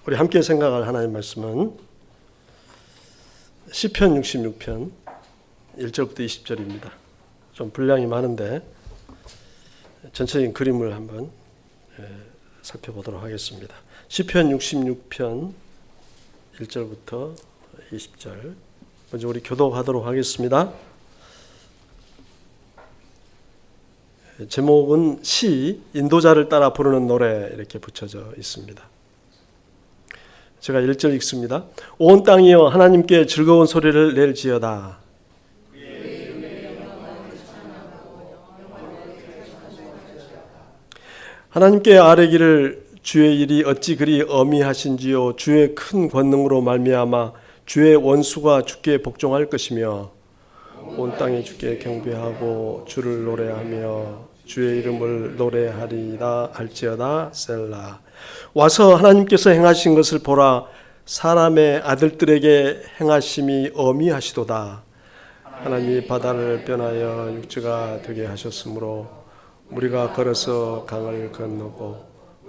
우리 함께 생각할 하나님 말씀은 시편 66편 1절부터 20절입니다. 좀 분량이 많은데 전체적인 그림을 한번 살펴보도록 하겠습니다. 시편 66편 1절부터 20절 먼저 우리 교독하도록 하겠습니다. 제목은 시, 인도자를 따라 부르는 노래 이렇게 붙여져 있습니다. 제가 1절 읽습니다. 온 땅이여 하나님께 즐거운 소리를 낼지어다. 하나님께 아뢰기를 주의 일이 어찌 그리 어미하신지요. 주의 큰 권능으로 말미암아 주의 원수가 주께 복종할 것이며 온 땅이 주께 경배하고 주를 노래하며 주의 이름을 노래하리라 할지어다. 셀라. 와서 하나님께서 행하신 것을 보라. 사람의 아들들에게 행하심이 어미하시도다. 하나님이 바다를 변하여 육지가 되게 하셨으므로 우리가 걸어서 강을 건너고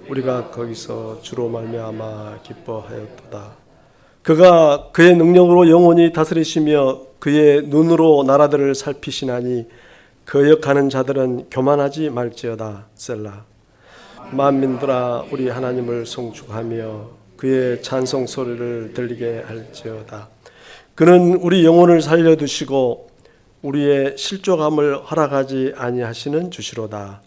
우리가 거기서 주로 말미암아 기뻐하였도다. 그가 그의 능력으로 영원히 다스리시며 그의 눈으로 나라들을 살피시나니 거역하는 자들은 교만하지 말지어다. 셀라. 만민들아 우리 하나님을 송축하며 그의 찬송 소리를 들리게 할지어다. 그는 우리 영혼을 살려두시고 우리의 실족함을 허락하지 아니하시는 주시로다.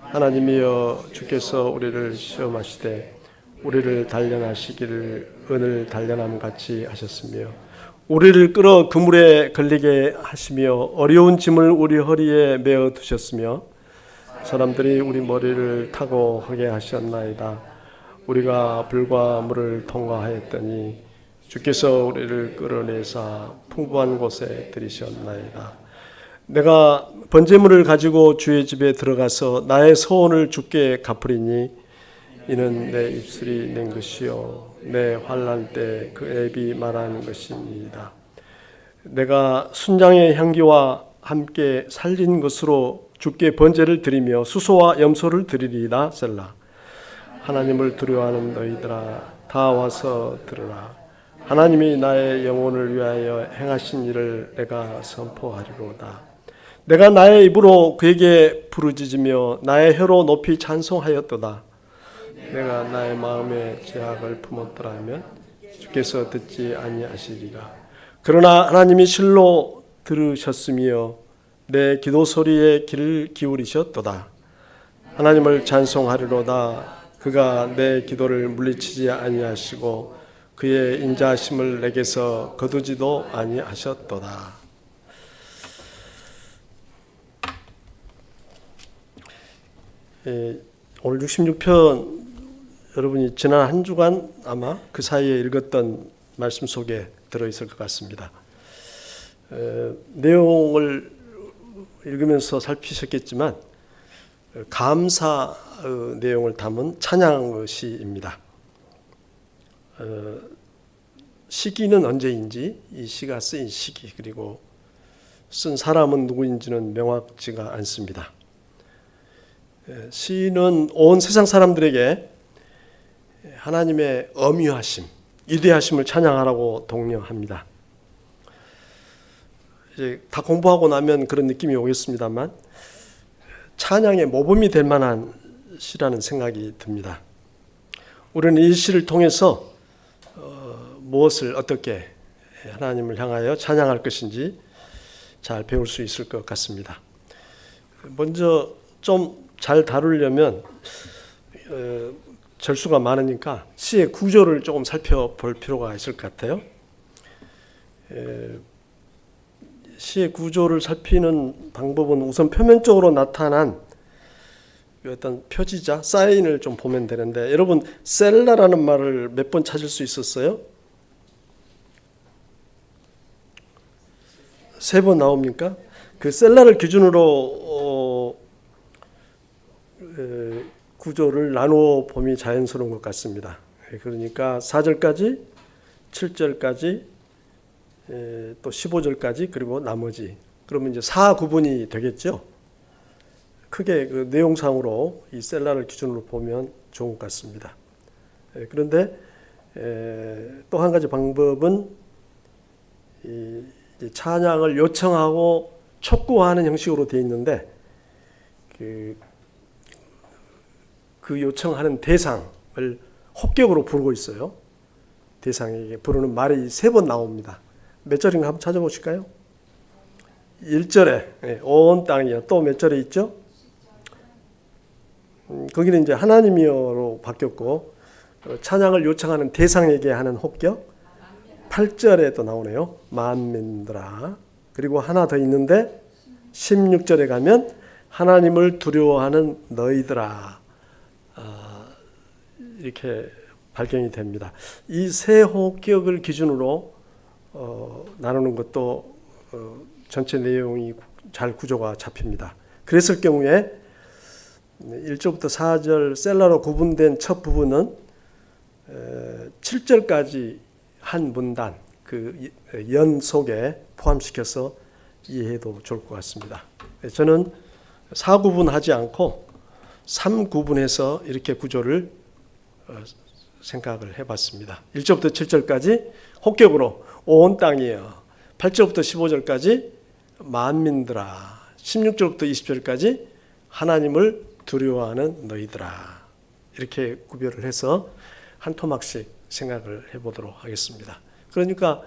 하나님이여 주께서 우리를 시험하시되 우리를 단련하시기를 은을 단련함 같이 하셨으며 우리를 끌어 그물에 걸리게 하시며 어려운 짐을 우리 허리에 메어 두셨으며 사람들이 우리 머리를 타고 하게 하셨나이다. 우리가 불과 물을 통과하였더니 주께서 우리를 끌어내사 풍부한 곳에 들이셨나이다. 내가 번제물을 가지고 주의 집에 들어가서 나의 소원을 주께 갚으리니 이는 내 입술이 낸 것이요 내 환난 때 그 앱이 말한 것입니다. 내가 순장의 향기와 함께 살린 것으로 주께 번제를 드리며 수소와 염소를 드리리이다. 셀라. 하나님을 두려워하는 너희들아 다 와서 들으라. 하나님이 나의 영혼을 위하여 행하신 일을 내가 선포하리로다. 내가 나의 입으로 그에게 부르짖으며 나의 혀로 높이 찬송하였도다. 내가 나의 마음에 제약을 품었더라면 주께서 듣지 아니하시리라. 그러나 하나님이 실로 들으셨으며 내 기도 소리에 귀를 기울이셨도다. 하나님을 찬송하리로다. 그가 내 기도를 물리치지 아니하시고 그의 인자하심을 내게서 거두지도 아니하셨도다. 오늘 66편 여러분이 지난 한 주간 아마 그 사이에 읽었던 말씀 속에 들어있을 것 같습니다. 내용을 읽으면서 살피셨겠지만 감사 내용을 담은 찬양 시입니다. 시기는 언제인지 이 시가 쓰인 시기 그리고 쓴 사람은 누구인지는 명확지가 않습니다. 시는 온 세상 사람들에게 하나님의 어미하심, 위대하심을 찬양하라고 독려합니다. 이제 다 공부하고 나면 그런 느낌이 오겠습니다만 찬양의 모범이 될 만한 시라는 생각이 듭니다. 우리는 이 시를 통해서 무엇을 어떻게 하나님을 향하여 찬양할 것인지 잘 배울 수 있을 것 같습니다. 먼저 좀 잘 다루려면 절수가 많으니까 시의 구조를 조금 살펴볼 필요가 있을 것 같아요. 시의 구조를 살피는 방법은 우선 표면적으로 나타난 어떤 표지자, 사인을 좀 보면 되는데 여러분 셀라라는 말을 몇 번 찾을 수 있었어요? 3번 나옵니까? 그 셀라를 기준으로 구조를 나누어 봄이 자연스러운 것 같습니다. 그러니까 4절까지 7절까지 또 15절까지 그리고 나머지 그러면 이제 4구분이 되겠죠. 크게 그 내용상으로 이 셀라를 기준으로 보면 좋은 것 같습니다. 그런데 또 한 가지 방법은 이제 찬양을 요청하고 촉구하는 형식으로 되어 있는데 그 요청하는 대상을 혹격으로 부르고 있어요. 대상에게 부르는 말이 3번 나옵니다. 몇 절인가 한번 찾아보실까요? 1절에 온 땅이요. 또 몇 절에 있죠? 거기는 이제 하나님이여로 바뀌었고 찬양을 요청하는 대상에게 하는 혹격 8절에 또 나오네요. 만민들아. 그리고 하나 더 있는데 16절에 가면 하나님을 두려워하는 너희들아. 이렇게 발견이 됩니다. 이 세 혹격을 기준으로 나누는 것도 전체 내용이 잘 구조가 잡힙니다. 그랬을 경우에 1절부터 4절 셀라로 구분된 첫 부분은 7절까지 한 문단 그 연 속에 포함시켜서 이해해도 좋을 것 같습니다. 저는 4구분하지 않고 3구분해서 이렇게 구조를 생각을 해봤습니다. 1절부터 7절까지 혹격으로 온 땅이여, 8절부터 15절까지 만민들아, 16절부터 20절까지 하나님을 두려워하는 너희들아. 이렇게 구별을 해서 한 토막씩 생각을 해보도록 하겠습니다. 그러니까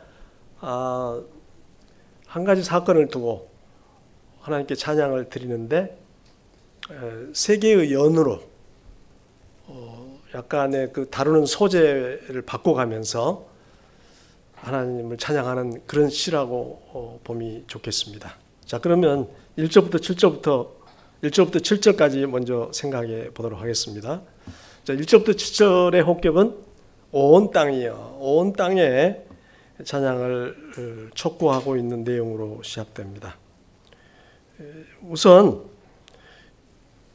한 가지 사건을 두고 하나님께 찬양을 드리는데 세 개의 연으로 약간의 그 다루는 소재를 바꿔가면서 하나님을 찬양하는 그런 시라고 봄이 좋겠습니다. 자, 그러면 1절부터 7절까지 먼저 생각해 보도록 하겠습니다. 자, 1절부터 7절의 혹격은 온 땅이여, 온 땅에 찬양을 촉구하고 있는 내용으로 시작됩니다. 우선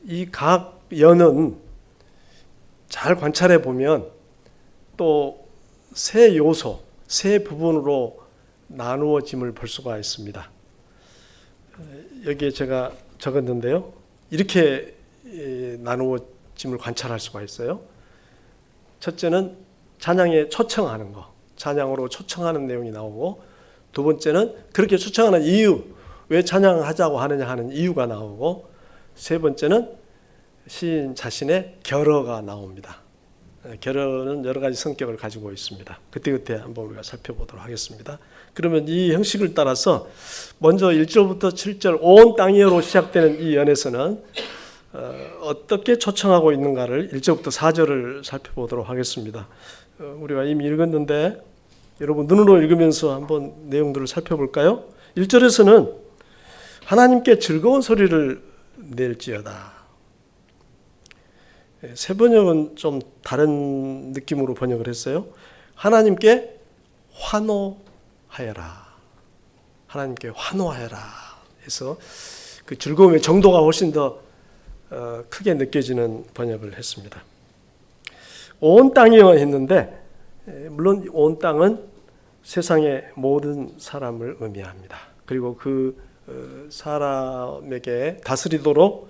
이 각 연은 잘 관찰해 보면 또 세 요소, 세 부분으로 나누어짐을 볼 수가 있습니다. 여기에 제가 적었는데요. 이렇게 나누어짐을 관찰할 수가 있어요. 첫째는 찬양에 초청하는 거, 찬양으로 초청하는 내용이 나오고, 두 번째는 그렇게 초청하는 이유, 왜 찬양하자고 하느냐 하는 이유가 나오고, 세 번째는 시인 자신의 결어가 나옵니다. 결어는 여러 가지 성격을 가지고 있습니다. 그때그때 한번 우리가 살펴보도록 하겠습니다. 그러면 이 형식을 따라서 먼저 1절부터 7절 온 땅이여로 시작되는 이 연에서는 어떻게 초청하고 있는가를 1절부터 4절을 살펴보도록 하겠습니다. 우리가 이미 읽었는데 여러분 눈으로 읽으면서 한번 내용들을 살펴볼까요? 1절에서는 하나님께 즐거운 소리를 낼지어다. 새 번역은 좀 다른 느낌으로 번역을 했어요. 하나님께 환호하여라. 하나님께 환호하여라 해서 그 즐거움의 정도가 훨씬 더 크게 느껴지는 번역을 했습니다. 온 땅이여 했는데 물론 온 땅은 세상의 모든 사람을 의미합니다. 그리고 그 사람에게 다스리도록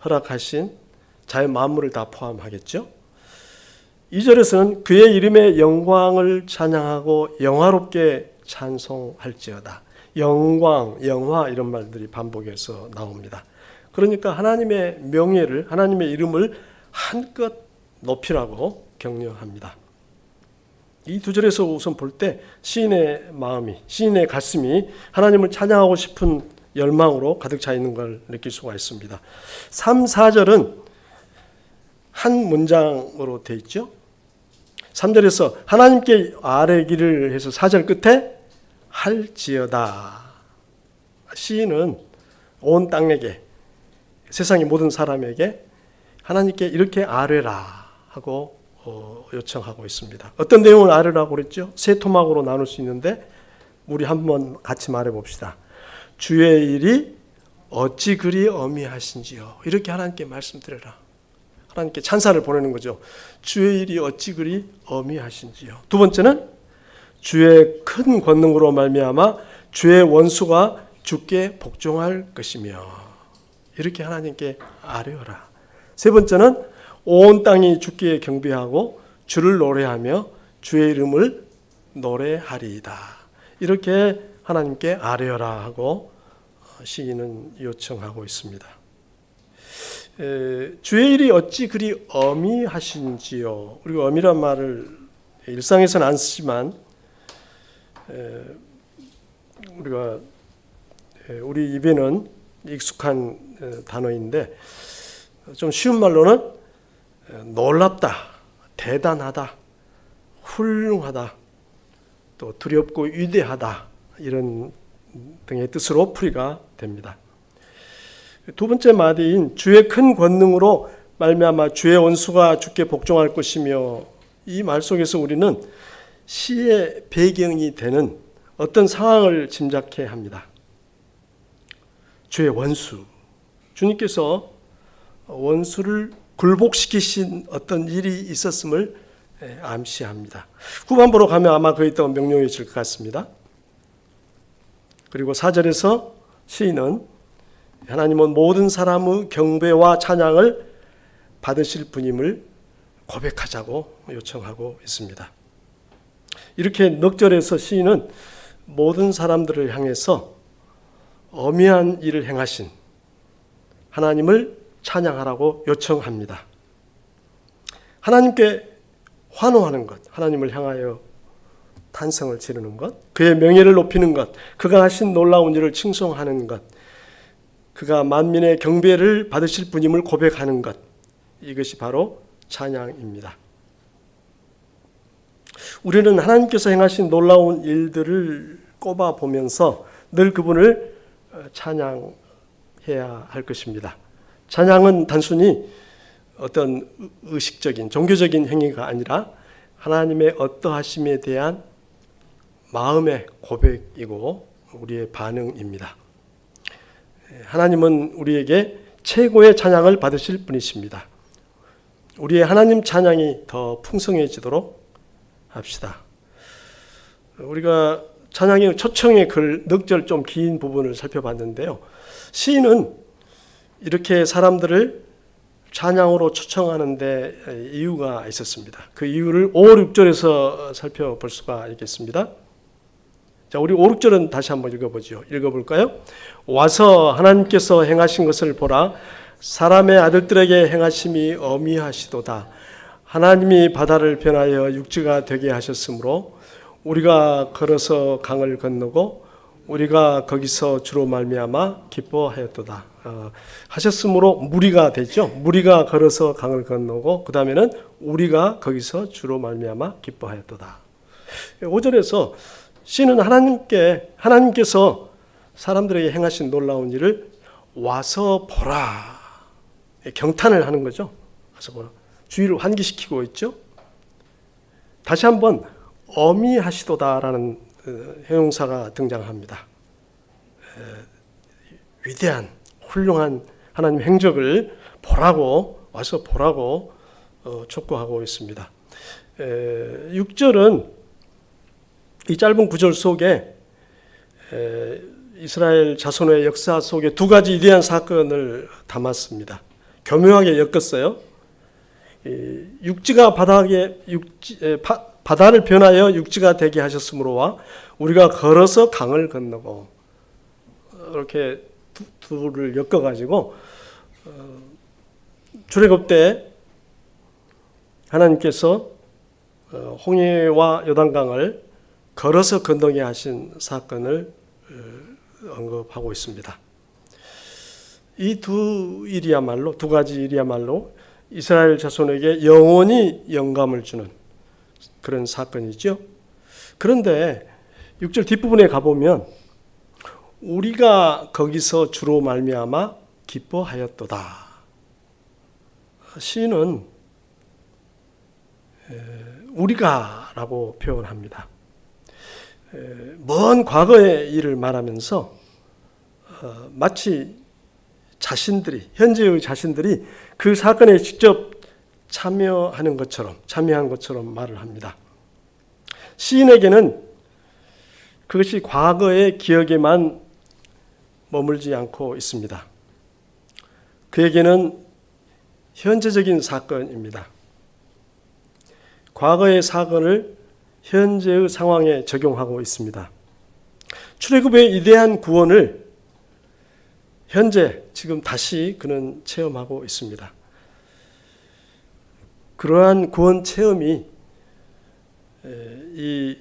허락하신 자연 만물을 다 포함하겠죠. 2절에서는 그의 이름의 영광을 찬양하고 영화롭게 찬송할지어다. 영광, 영화 이런 말들이 반복해서 나옵니다. 그러니까 하나님의 명예를, 하나님의 이름을 한껏 높이라고 격려합니다. 이 두 절에서 우선 볼 때 시인의 마음이, 시인의 가슴이 하나님을 찬양하고 싶은 열망으로 가득 차 있는 걸 느낄 수가 있습니다. 3, 4절은 한 문장으로 되어 있죠. 3절에서 하나님께 아뢰기를 해서 4절 끝에 할지어다. 시인은 온 땅에게, 세상의 모든 사람에게 하나님께 이렇게 아뢰라 하고 요청하고 있습니다. 어떤 내용을 아뢰라고 그랬죠? 세 토막으로 나눌 수 있는데 우리 한번 같이 말해 봅시다. 주의 일이 어찌 그리 어미하신지요. 이렇게 하나님께 말씀드려라. 하나님께 찬사를 보내는 거죠. 주의 일이 어찌 그리 어미하신지요. 두 번째는 주의 큰 권능으로 말미암아 주의 원수가 주께 복종할 것이며 이렇게 하나님께 아뢰어라. 세 번째는 온 땅이 주께 경배하고 주를 노래하며 주의 이름을 노래하리이다. 이렇게 하나님께 아뢰어라 하고 시인은 요청하고 있습니다. 주의 일이 어찌 그리 어미하신지요. 우리가 어미란 말을 일상에서는 안 쓰지만 우리 입에는 익숙한 단어인데 좀 쉬운 말로는 놀랍다, 대단하다, 훌륭하다, 또 두렵고 위대하다 이런 등의 뜻으로 풀이가 됩니다. 두 번째 마디인 주의 큰 권능으로 말미암아 주의 원수가 주께 복종할 것이며, 이 말 속에서 우리는 시의 배경이 되는 어떤 상황을 짐작해 합니다. 주의 원수, 주님께서 원수를 굴복시키신 어떤 일이 있었음을 암시합니다. 후반부로 가면 아마 거의 더 명료해질 것 같습니다. 그리고 4절에서 시인은 하나님은 모든 사람의 경배와 찬양을 받으실 분임을 고백하자고 요청하고 있습니다. 이렇게 넉 절에서 시인은 모든 사람들을 향해서 어미한 일을 행하신 하나님을 찬양하라고 요청합니다. 하나님께 환호하는 것, 하나님을 향하여 탄성을 지르는 것, 그의 명예를 높이는 것, 그가 하신 놀라운 일을 칭송하는 것, 그가 만민의 경배를 받으실 분임을 고백하는 것, 이것이 바로 찬양입니다. 우리는 하나님께서 행하신 놀라운 일들을 꼽아 보면서 늘 그분을 찬양해야 할 것입니다. 찬양은 단순히 어떤 의식적인 종교적인 행위가 아니라 하나님의 어떠하심에 대한 마음의 고백이고 우리의 반응입니다. 하나님은 우리에게 최고의 찬양을 받으실 분이십니다. 우리의 하나님 찬양이 더 풍성해지도록 합시다. 우리가 찬양의 초청의 글 넉 절 좀 긴 부분을 살펴봤는데요. 시인은 이렇게 사람들을 찬양으로 초청하는데 이유가 있었습니다. 그 이유를 5, 6절에서 살펴볼 수가 있겠습니다. 자, 우리 5, 6절은 다시 한번 읽어보죠. 읽어볼까요? 와서 하나님께서 행하신 것을 보라. 사람의 아들들에게 행하심이 어미하시도다. 하나님이 바다를 변하여 육지가 되게 하셨으므로 우리가 걸어서 강을 건너고 우리가 거기서 주로 말미암아 기뻐하였도다. 하셨으므로 무리가 되죠. 무리가 걸어서 강을 건너고 그 다음에는 우리가 거기서 주로 말미암아 기뻐하였도다. 5절에서 시는 하나님께서 사람들에게 행하신 놀라운 일을 와서 보라. 경탄을 하는 거죠. 와서 보라. 주의를 환기시키고 있죠. 다시 한번 어미하시도다라는 형용사가 등장합니다. 위대한 훌륭한 하나님 행적을 보라고, 와서 보라고 촉구하고 있습니다. 6절은 이 짧은 구절 속에 이스라엘 자손의 역사 속에 두 가지 위대한 사건을 담았습니다. 교묘하게 엮었어요. 육지가 바다를 변하여 육지가 되게 하셨으므로와 우리가 걸어서 강을 건너고, 이렇게 둘을 엮어가지고 출애굽 때 하나님께서 홍해와 요단강을 걸어서 건너게 하신 사건을 언급하고 있습니다. 이 두 가지 일이야말로 이스라엘 자손에게 영원히 영감을 주는 그런 사건이죠. 그런데 6절 뒷부분에 가보면 우리가 거기서 주로 말미암아 기뻐하였도다. 시인은 우리가라고 표현합니다. 먼 과거의 일을 말하면서 마치 현재의 자신들이 그 사건에 직접 참여한 것처럼 말을 합니다. 시인에게는 그것이 과거의 기억에만 머물지 않고 있습니다. 그에게는 현재적인 사건입니다. 과거의 사건을 현재의 상황에 적용하고 있습니다. 출애굽의 위대한 구원을 현재 지금 다시 그는 체험하고 있습니다. 그러한 구원 체험이 이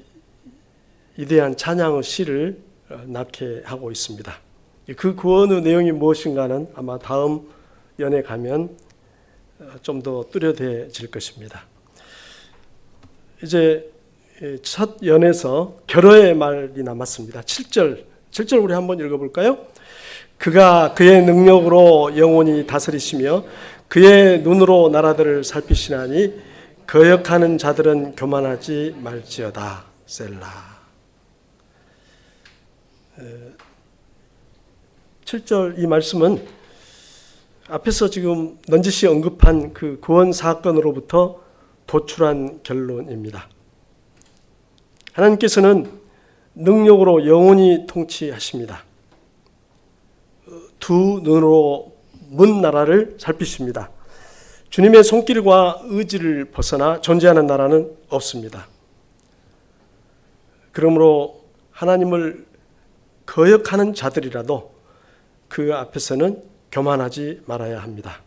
위대한 찬양의 시를 낳게 하고 있습니다. 그 구원의 내용이 무엇인가는 아마 다음 연에 가면 좀 더 뚜렷해질 것입니다. 이제 첫 연에서 결어의 말이 남았습니다. 7절 우리 한번 읽어볼까요? 그가 그의 능력으로 영원히 다스리시며 그의 눈으로 나라들을 살피시나니 거역하는 자들은 교만하지 말지어다. 셀라. 7절 이 말씀은 앞에서 지금 넌지시 언급한 그 구원 사건으로부터 도출한 결론입니다. 하나님께서는 능력으로 영원히 통치하십니다. 두 눈으로 먼 나라를 살피십니다. 주님의 손길과 의지를 벗어나 존재하는 나라는 없습니다. 그러므로 하나님을 거역하는 자들이라도 그 앞에서는 교만하지 말아야 합니다.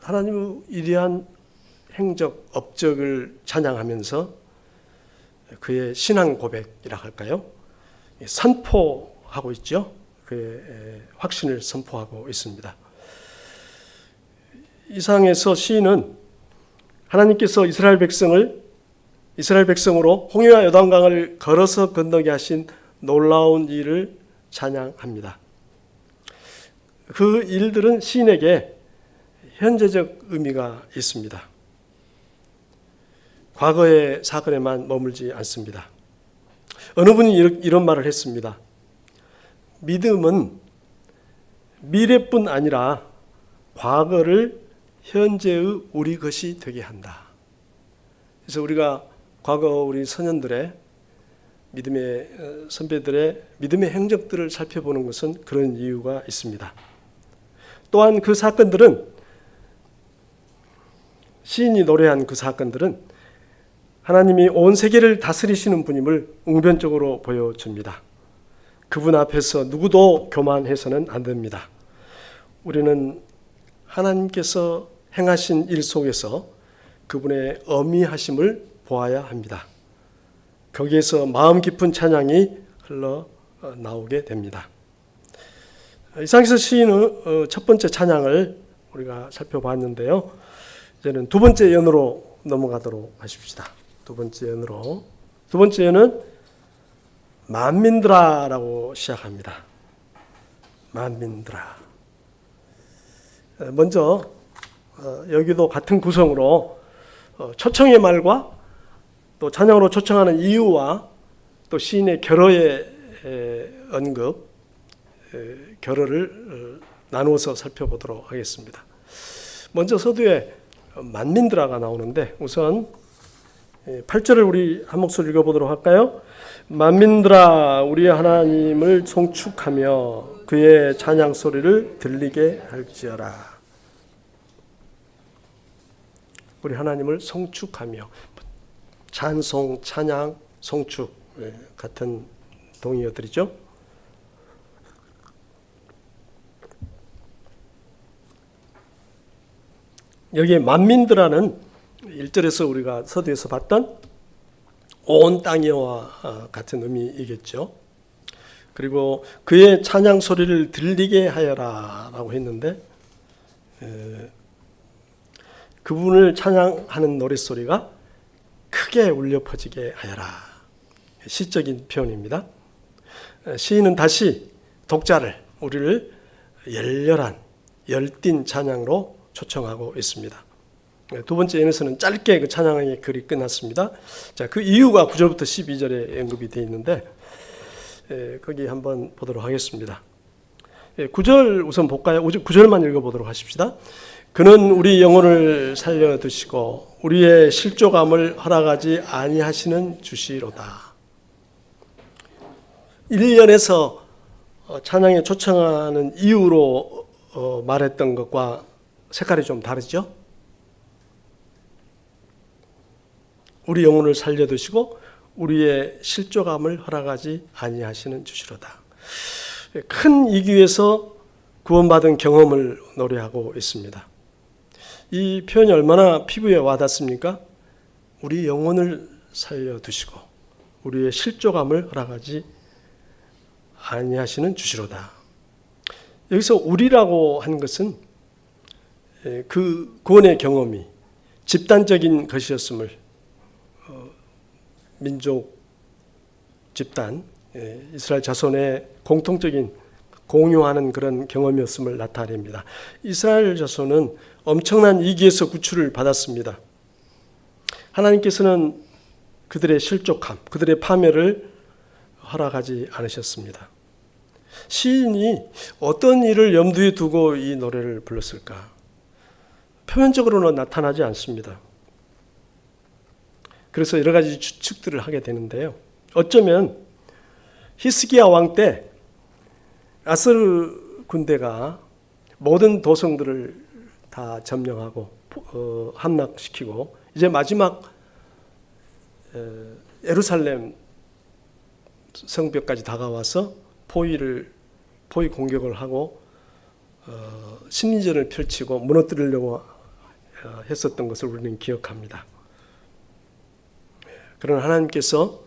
하나님의 위대한 행적, 업적을 찬양하면서 그의 신앙 고백이라 할까요? 선포하고 있죠. 그의 확신을 선포하고 있습니다. 이상에서 시인은 하나님께서 이스라엘 백성으로 홍해와 요단강을 걸어서 건너게 하신 놀라운 일을 찬양합니다. 그 일들은 시인에게 현재적 의미가 있습니다. 과거의 사건에만 머물지 않습니다. 어느 분이 이런 말을 했습니다. 믿음은 미래뿐 아니라 과거를 현재의 우리 것이 되게 한다. 그래서 우리가 과거 우리 선현들의 믿음의 선배들의 믿음의 행적들을 살펴보는 것은 그런 이유가 있습니다. 또한 그 사건들은 시인이 노래한 그 사건들은 하나님이 온 세계를 다스리시는 분임을 웅변적으로 보여줍니다. 그분 앞에서 누구도 교만해서는 안 됩니다. 우리는 하나님께서 행하신 일 속에서 그분의 어미하심을 보아야 합니다. 거기에서 마음 깊은 찬양이 흘러나오게 됩니다. 이상에서 시인의 첫 번째 찬양을 우리가 살펴봤는데요. 이제는 두 번째 연으로 넘어가도록 하십시다. 두 번째 연은 만민들아라고 시작합니다. 만민들아. 먼저 여기도 같은 구성으로 초청의 말과 또 찬양으로 초청하는 이유와 또 시인의 결어의 언급, 결어를 나누어서 살펴보도록 하겠습니다. 먼저 서두에 만민들아가 나오는데 우선 8절을 우리 한 목소리 읽어보도록 할까요? 만민들아 우리 하나님을 송축하며 그의 찬양 소리를 들리게 할지어라. 우리 하나님을 송축하며 찬송, 찬양, 송축 같은 동의어들이죠. 여기에 만민들아는 1절에서 우리가 서두에서 봤던 온 땅이와 같은 의미이겠죠. 그리고 그의 찬양 소리를 들리게 하여라 라고 했는데 그분을 찬양하는 노랫소리가 크게 울려 퍼지게 하여라. 시적인 표현입니다. 시인은 다시 독자를, 우리를 열렬한 열띤 찬양으로 초청하고 있습니다. 두 번째 연에서는 짧게 그 찬양의 글이 끝났습니다. 자, 그 이유가 9절부터 12절에 언급이 되어 있는데 거기 한번 보도록 하겠습니다. 9절 우선 볼까요? 9절만 읽어보도록 하십시다. 그는 우리 영혼을 살려두시고 우리의 실족함을 허락하지 아니하시는 주시로다. 1년에서 찬양에 초청하는 이유로 말했던 것과 색깔이 좀 다르죠? 우리 영혼을 살려두시고 우리의 실족함을 허락하지 아니하시는 주시로다. 큰 이기에서 구원받은 경험을 노래하고 있습니다. 이 표현이 얼마나 피부에 와닿습니까? 우리 영혼을 살려두시고 우리의 실족함을 허락하지 아니하시는 주시로다. 여기서 우리라고 하는 것은 그 구원의 경험이 집단적인 것이었음을, 민족, 집단, 이스라엘 자손의 공통적인 공유하는 그런 경험이었음을 나타냅니다. 이스라엘 자손은 엄청난 위기에서 구출을 받았습니다. 하나님께서는 그들의 실족함, 그들의 파멸을 허락하지 않으셨습니다. 시인이 어떤 일을 염두에 두고 이 노래를 불렀을까? 표면적으로는 나타나지 않습니다. 그래서 여러 가지 추측들을 하게 되는데요. 어쩌면 히스기야 왕 때 아스르 군대가 모든 도성들을 다 점령하고 함락시키고 이제 마지막 예루살렘 성벽까지 다가와서 포위 공격을 하고 심리전을 펼치고 무너뜨리려고 했었던 것을 우리는 기억합니다. 그러나 하나님께서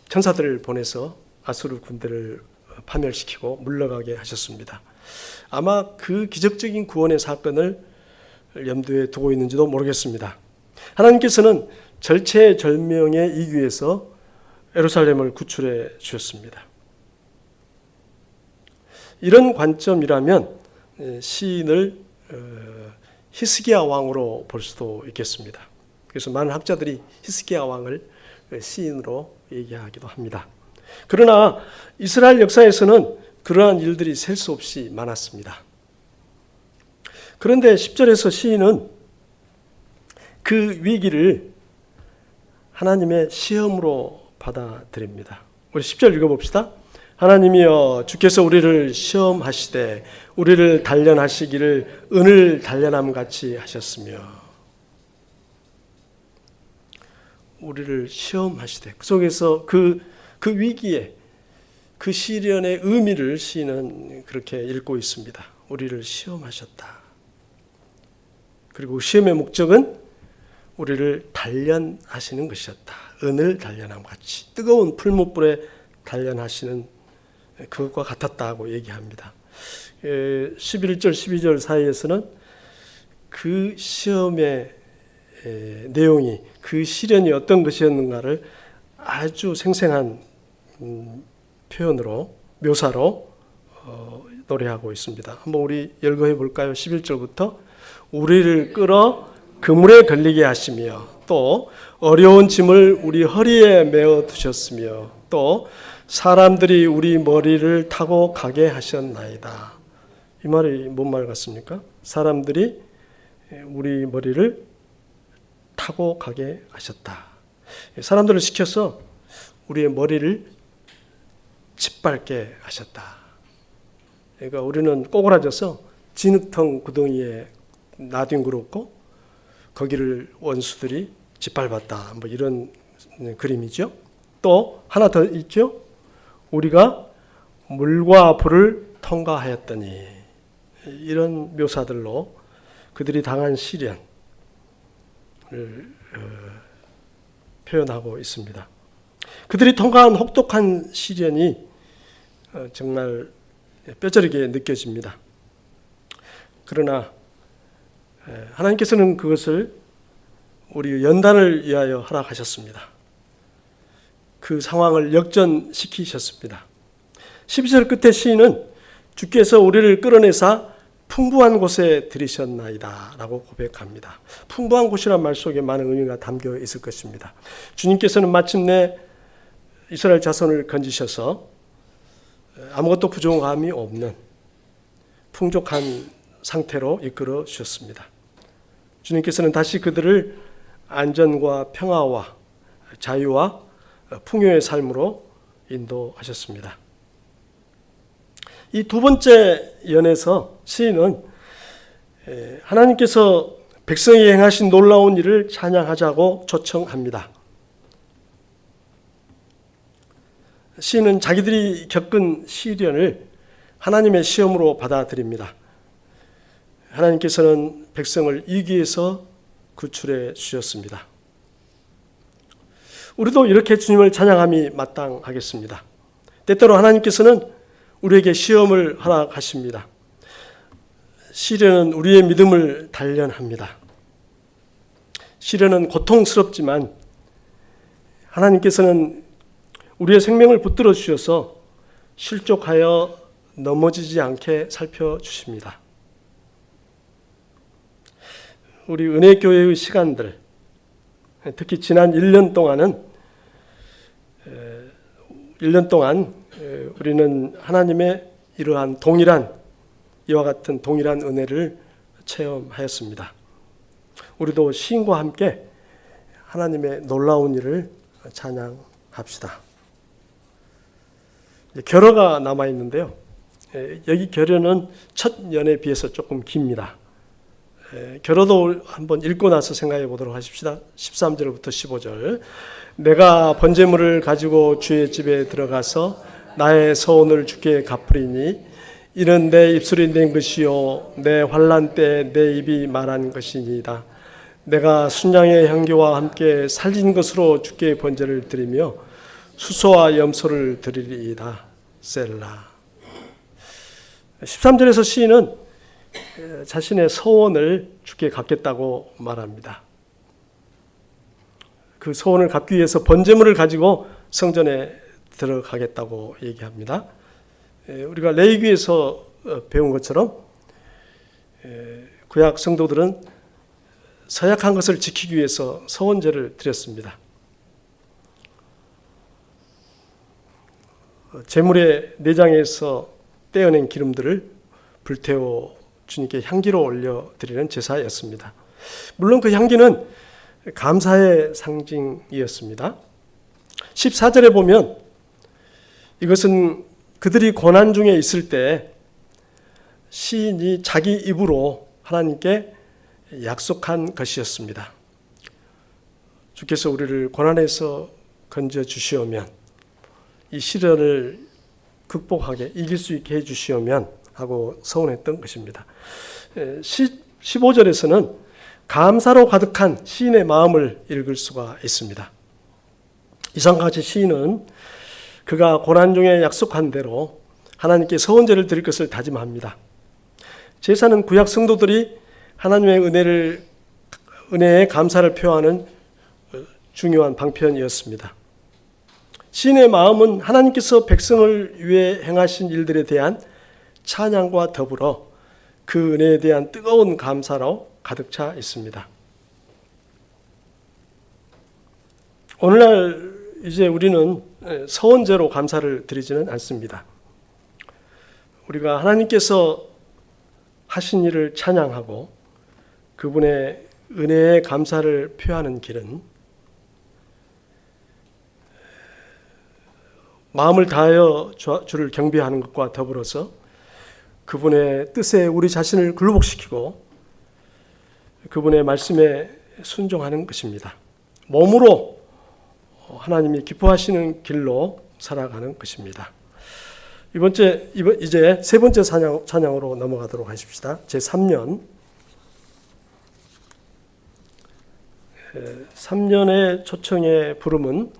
천사들을 보내서 아수르 군대를 파멸시키고 물러가게 하셨습니다. 아마 그 기적적인 구원의 사건을 염두에 두고 있는지도 모르겠습니다. 하나님께서는 절체절명의 이기에서 예루살렘을 구출해 주셨습니다. 이런 관점이라면 시인을 히스기야 왕으로 볼 수도 있겠습니다. 그래서 많은 학자들이 히스기야 왕을 시인으로 얘기하기도 합니다. 그러나 이스라엘 역사에서는 그러한 일들이 셀 수 없이 많았습니다. 그런데 10절에서 시인은 그 위기를 하나님의 시험으로 받아들입니다. 우리 10절 읽어봅시다. 하나님이여 주께서 우리를 시험하시되 우리를 단련하시기를 은을 단련함 같이 하셨으며, 우리를 시험하시되, 그 속에서 그 위기에 그 시련의 의미를 시인은 그렇게 읽고 있습니다. 우리를 시험하셨다. 그리고 시험의 목적은 우리를 단련하시는 것이었다. 은을 단련함 같이, 뜨거운 풀무불에 단련하시는 그것과 같았다고 얘기합니다. 11절 12절 사이에서는 그 시험의 내용이, 그 시련이 어떤 것이었는가를 아주 생생한 표현으로, 묘사로 노래하고 있습니다. 한번 우리 열거해 볼까요? 11절부터 우리를 끌어 그물에 걸리게 하시며, 또 어려운 짐을 우리 허리에 메어 두셨으며, 또 사람들이 우리 머리를 타고 가게 하셨나이다. 이 말이 뭔 말 같습니까? 사람들이 우리 머리를 타고 가게 하셨다. 사람들을 시켜서 우리의 머리를 짓밟게 하셨다. 그러니까 우리는 꼬그라져서 진흙탕 구덩이에 나뒹굴었고 거기를 원수들이 짓밟았다. 뭐 이런 그림이죠. 또 하나 더 있죠. 우리가 물과 불을 통과하였더니, 이런 묘사들로 그들이 당한 시련을 표현하고 있습니다. 그들이 통과한 혹독한 시련이 정말 뼈저리게 느껴집니다. 그러나 하나님께서는 그것을 우리 연단을 위하여 허락하셨습니다. 그 상황을 역전시키셨습니다. 12절 끝에 시인은 주께서 우리를 끌어내사 풍부한 곳에 들이셨나이다 라고 고백합니다. 풍부한 곳이란 말 속에 많은 의미가 담겨 있을 것입니다. 주님께서는 마침내 이스라엘 자손을 건지셔서 아무것도 부족함이 없는 풍족한 상태로 이끌어 주셨습니다. 주님께서는 다시 그들을 안전과 평화와 자유와 풍요의 삶으로 인도하셨습니다. 이 두 번째 연에서 시인은 하나님께서 백성이 행하신 놀라운 일을 찬양하자고 초청합니다. 시인은 자기들이 겪은 시련을 하나님의 시험으로 받아들입니다. 하나님께서는 백성을 위기에서 구출해 주셨습니다. 우리도 이렇게 주님을 찬양함이 마땅하겠습니다. 때때로 하나님께서는 우리에게 시험을 허락하십니다. 시련은 우리의 믿음을 단련합니다. 시련은 고통스럽지만 하나님께서는 우리의 생명을 붙들어 주셔서 실족하여 넘어지지 않게 살펴주십니다. 우리 은혜교회의 시간들, 특히 지난 1년 동안 우리는 하나님의 이러한 이와 같은 동일한 은혜를 체험하였습니다. 우리도 시인과 함께 하나님의 놀라운 일을 찬양합시다. 결어가 남아 있는데요. 여기 결어는 첫 연에 비해서 조금 깁니다. 결어도 한번 읽고 나서 생각해 보도록 하십시다. 13절부터 15절. 내가 번제물을 가지고 주의 집에 들어가서 나의 서원을 주께 갚으리니 이는 내 입술이 낸 것이요 내 환난 때 내 입이 말한 것이니이다. 내가 순양의 향기와 함께 살린 것으로 주께 번제를 드리며 수소와 염소를 드리리이다. 셀라. 13절에서 시인은 자신의 소원을 주께 갚겠다고 말합니다. 그 소원을 갚기 위해서 번제물을 가지고 성전에 들어가겠다고 얘기합니다. 우리가 레위기에서 배운 것처럼 구약 성도들은 서약한 것을 지키기 위해서 소원제를 드렸습니다. 제물의 내장에서 떼어낸 기름들을 불태워 주님께 향기로 올려드리는 제사였습니다. 물론 그 향기는 감사의 상징이었습니다. 14절에 보면 이것은 그들이 고난 중에 있을 때 시인이 자기 입으로 하나님께 약속한 것이었습니다. 주께서 우리를 고난에서 건져 주시오면, 이 시련을 극복하게 이길 수 있게 해 주시오면 하고 서원했던 것입니다. 15절에서는 감사로 가득한 시인의 마음을 읽을 수가 있습니다. 이상과 같이 시인은 그가 고난 중에 약속한 대로 하나님께 서원제를 드릴 것을 다짐합니다. 제사는 구약 성도들이 하나님의 은혜에 감사를 표하는 중요한 방편이었습니다. 시인의 마음은 하나님께서 백성을 위해 행하신 일들에 대한 찬양과 더불어 그 은혜에 대한 뜨거운 감사로 가득 차 있습니다. 오늘날 이제 우리는 서원제로 감사를 드리지는 않습니다. 우리가 하나님께서 하신 일을 찬양하고 그분의 은혜에 감사를 표하는 길은 마음을 다하여 주를 경배하는 것과 더불어서 그분의 뜻에 우리 자신을 굴복시키고 그분의 말씀에 순종하는 것입니다. 몸으로 하나님이 기뻐하시는 길로 살아가는 것입니다. 이제 세 번째 찬양으로 넘어가도록 하십시다. 제3년 3년의 초청의 부름은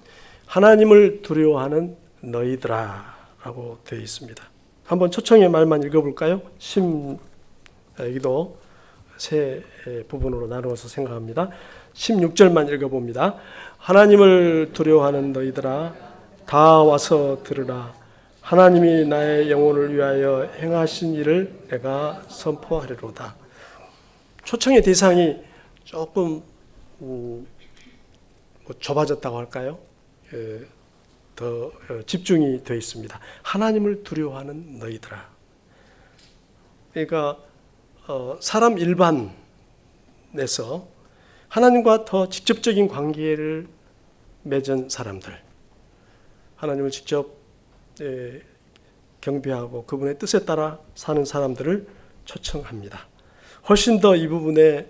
하나님을 두려워하는 너희들아 라고 되어 있습니다. 한번 초청의 말만 읽어볼까요? 여기도 세 부분으로 나누어서 생각합니다. 16절만 읽어봅니다. 하나님을 두려워하는 너희들아 다 와서 들으라. 하나님이 나의 영혼을 위하여 행하신 일을 내가 선포하리로다. 초청의 대상이 조금 좁아졌다고 할까요? 더 집중이 되어 있습니다. 하나님을 두려워하는 너희들아. 그러니까 사람 일반에서 하나님과 더 직접적인 관계를 맺은 사람들, 하나님을 직접 경배하고 그분의 뜻에 따라 사는 사람들을 초청합니다. 훨씬 더 이 부분에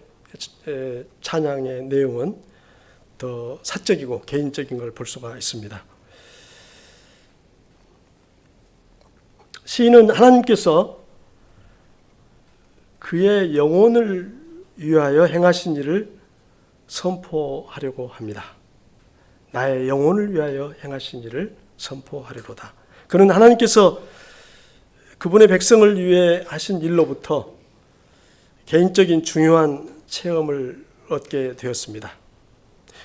찬양의 내용은 더 사적이고 개인적인 걸 볼 수가 있습니다. 시인은 하나님께서 그의 영혼을 위하여 행하신 일을 선포하려고 합니다. 나의 영혼을 위하여 행하신 일을 선포하려로다. 그는 하나님께서 그분의 백성을 위해 하신 일로부터 개인적인 중요한 체험을 얻게 되었습니다.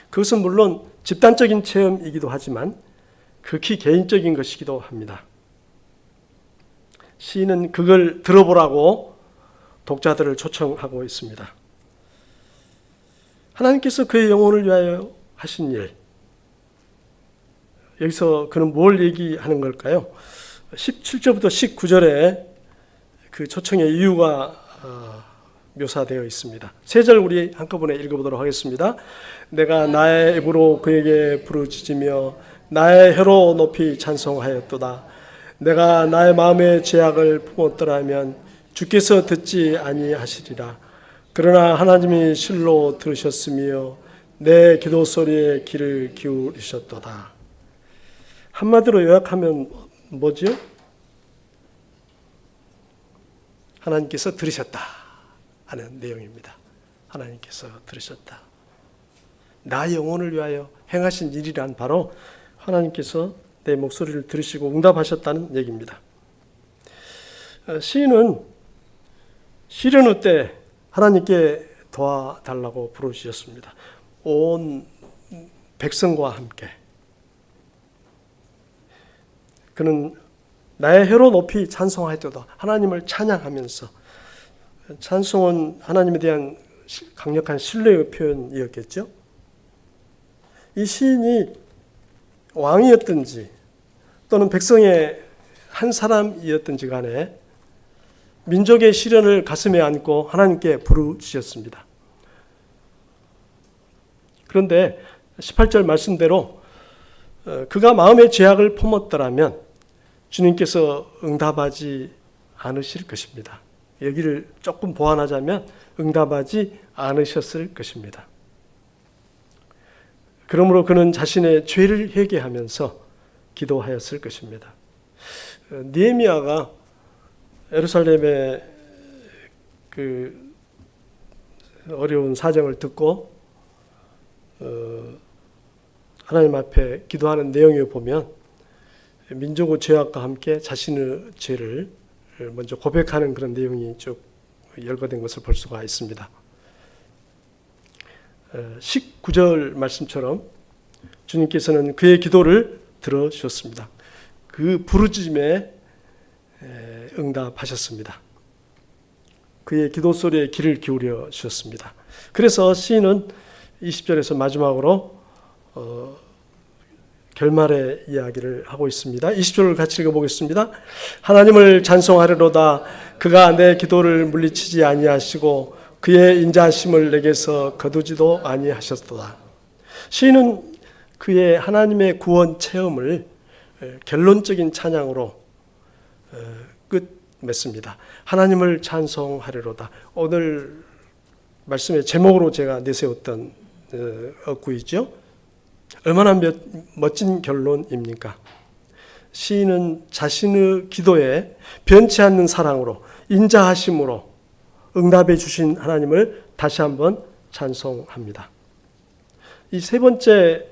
그것은 물론 집단적인 체험이기도 하지만 극히 개인적인 것이기도 합니다. 시인은 그걸 들어보라고 독자들을 초청하고 있습니다. 하나님께서 그의 영혼을 위하여 하신 일, 여기서 그는 뭘 얘기하는 걸까요? 17절부터 19절에 그 초청의 이유가 묘사되어 있습니다. 3절 우리 한꺼번에 읽어보도록 하겠습니다. 내가 나의 입으로 그에게 부르짖으며 나의 혀로 높이 찬송하였도다. 내가 나의 마음의 죄악을 품었더라면 주께서 듣지 아니하시리라. 그러나 하나님이 실로 들으셨으며 내 기도 소리에 귀를 기울이셨도다. 한마디로 요약하면 뭐죠? 하나님께서 들으셨다 하는 내용입니다. 하나님께서 들으셨다. 나 영혼을 위하여 행하신 일이란 바로 하나님께서 내 목소리를 들으시고 응답하셨다는 얘기입니다. 시인은 시련의 때 하나님께 도와달라고 부르셨습니다. 온 백성과 함께. 그는 나의 혀로 높이 찬송하였도다. 하나님을 찬양하면서, 찬송은 하나님에 대한 강력한 신뢰의 표현이었겠죠. 이 시인이 왕이었든지 또는 백성의 한 사람이었든지 간에 민족의 시련을 가슴에 안고 하나님께 부르짖었습니다. 그런데 18절 말씀대로 그가 마음의 죄악을 품었더라면 주님께서 응답하지 않으실 것입니다. 여기를 조금 보완하자면 응답하지 않으셨을 것입니다. 그러므로 그는 자신의 죄를 회개하면서 기도하였을 것입니다. 느헤미야가 예루살렘의 그 어려운 사정을 듣고 하나님 앞에 기도하는 내용을 보면 민족의 죄악과 함께 자신의 죄를 먼저 고백하는 그런 내용이 쭉 열거된 것을 볼 수가 있습니다. 19절 말씀처럼 주님께서는 그의 기도를 들어주셨습니다. 그 부르짖음에 응답하셨습니다. 그의 기도 소리에 귀를 기울여 주셨습니다. 그래서 시인은 20절에서 마지막으로 결말의 이야기를 하고 있습니다. 20절을 같이 읽어보겠습니다. 하나님을 찬송하리로다. 그가 내 기도를 물리치지 아니하시고 그의 인자하심을 내게서 거두지도 아니하셨도다. 시인은 그의 하나님의 구원 체험을 결론적인 찬양으로 끝맺습니다. 하나님을 찬송하리로다. 오늘 말씀의 제목으로 제가 내세웠던 어구이죠. 얼마나 멋진 결론입니까? 시인은 자신의 기도에 변치 않는 사랑으로 인자하심으로 응답해 주신 하나님을 다시 한번 찬송합니다. 이 세 번째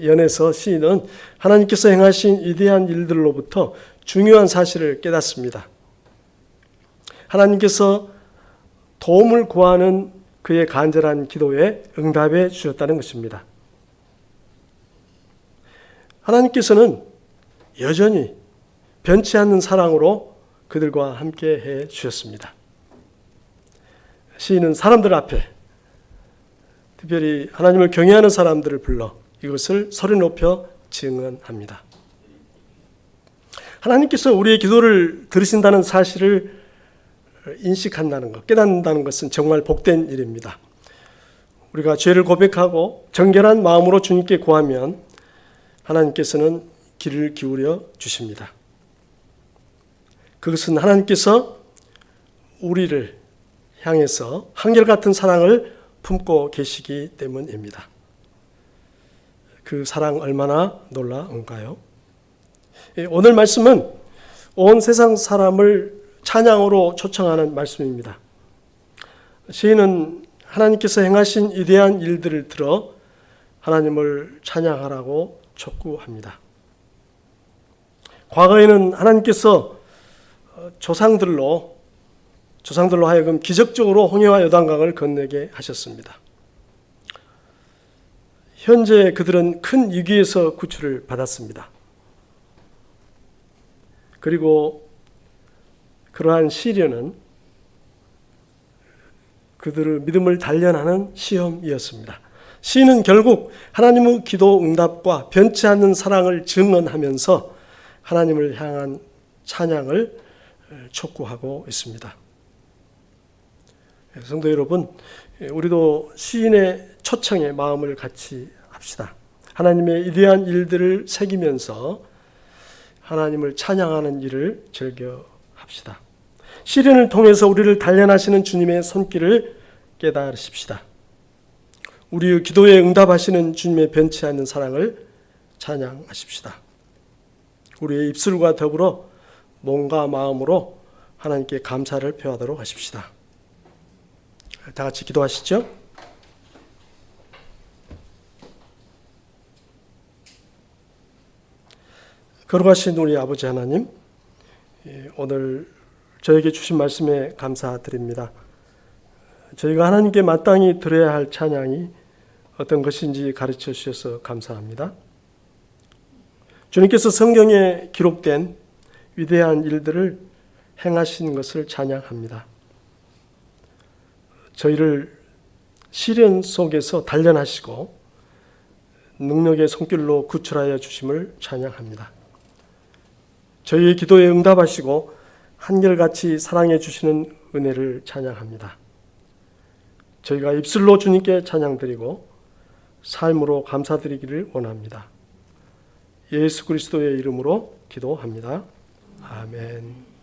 연에서 시인은 하나님께서 행하신 위대한 일들로부터 중요한 사실을 깨닫습니다. 하나님께서 도움을 구하는 그의 간절한 기도에 응답해 주셨다는 것입니다. 하나님께서는 여전히 변치 않는 사랑으로 그들과 함께 해 주셨습니다. 시인은 사람들 앞에, 특별히 하나님을 경외하는 사람들을 불러 이것을 소리 높여 증언합니다. 하나님께서 우리의 기도를 들으신다는 사실을 인식한다는 것, 깨닫는다는 것은 정말 복된 일입니다. 우리가 죄를 고백하고 정결한 마음으로 주님께 구하면 하나님께서는 귀를 기울여 주십니다. 그것은 하나님께서 우리를 향해서 한결같은 사랑을 품고 계시기 때문입니다. 그 사랑 얼마나 놀라운가요? 오늘 말씀은 온 세상 사람을 찬양으로 초청하는 말씀입니다. 시인은 하나님께서 행하신 위대한 일들을 들어 하나님을 찬양하라고 촉구합니다. 과거에는 하나님께서 조상들로 하여금 기적적으로 홍해와 요단강을 건너게 하셨습니다. 현재 그들은 큰 위기에서 구출을 받았습니다. 그리고 그러한 시련은 그들의 믿음을 단련하는 시험이었습니다. 시인은 결국 하나님의 기도 응답과 변치 않는 사랑을 증언하면서 하나님을 향한 찬양을 촉구하고 있습니다. 성도 여러분, 우리도 시인의 초청에 마음을 같이 합시다. 하나님의 위대한 일들을 새기면서 하나님을 찬양하는 일을 즐겨합시다. 시련을 통해서 우리를 단련하시는 주님의 손길을 깨달으십시다. 우리의 기도에 응답하시는 주님의 변치 않는 사랑을 찬양하십시다. 우리의 입술과 더불어 몸과 마음으로 하나님께 감사를 표하도록 하십시다. 다 같이 기도하시죠. 거룩하신 우리 아버지 하나님, 오늘 저에게 주신 말씀에 감사드립니다. 저희가 하나님께 마땅히 드려야 할 찬양이 어떤 것인지 가르쳐 주셔서 감사합니다. 주님께서 성경에 기록된 위대한 일들을 행하신 것을 찬양합니다. 저희를 시련 속에서 단련하시고 능력의 손길로 구출하여 주심을 찬양합니다. 저희의 기도에 응답하시고 한결같이 사랑해 주시는 은혜를 찬양합니다. 저희가 입술로 주님께 찬양드리고 삶으로 감사드리기를 원합니다. 예수 그리스도의 이름으로 기도합니다. 아멘.